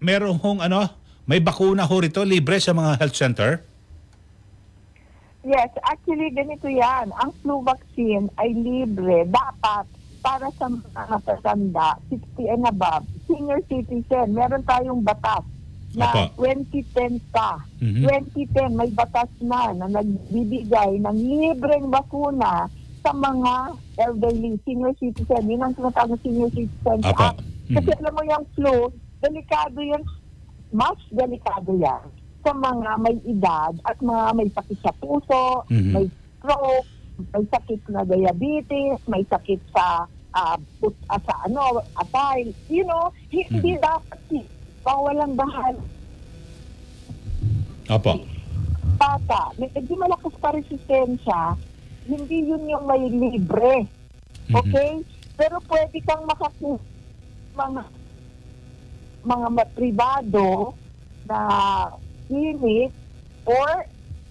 meron hong may bakuna ho rito libre sa mga health center? Yes, actually ganito yan. Ang flu vaccine ay libre. Dapat para sa mga matatanda, 60 and above, senior citizen, meron tayong batas na 2010 pa. 2010, may batas na nagbibigay ng libreng bakuna sa mga elderly, senior citizen. Yun ang tinatawag na Senior Citizens Act. Kasi alam mo yung flu, delikado yan, mas delikado yan sa mga may edad at mga may sakit sa puso, may stroke, may sakit na diabetes, may sakit sa atay. You know, hindi dapat walang bahal. Apo. Bata, medyo malakas pa resistensya, hindi yun yung may libre. Okay? Pero pwede kang makakuha mga pribado na clinic or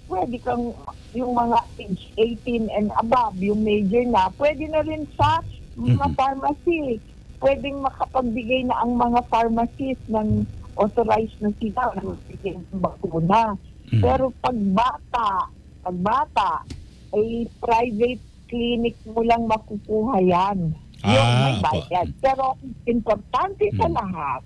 pwede kang yung mga age 18 and above, yung major na, pwede na rin sa mga pharmacy. Pwedeng makapagbigay na ang mga pharmacist ng authorized na sila ng bakuna. Pero pag bata, ay private clinic mo lang makukuha yan. Yung may bayad. Pero importante sa lahat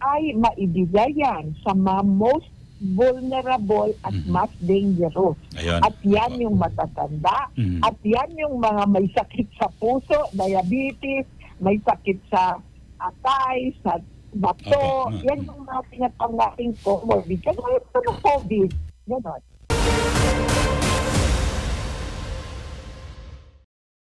ay maibigay yan sa mga most vulnerable at mas dangerous. Ayun. At yan yung matatanda, at yan yung mga may sakit sa puso, diabetes, may sakit sa atay, sa bato. Yan yung mga tinatawag nating comorbid. Kasi ito ng COVID. Ganon.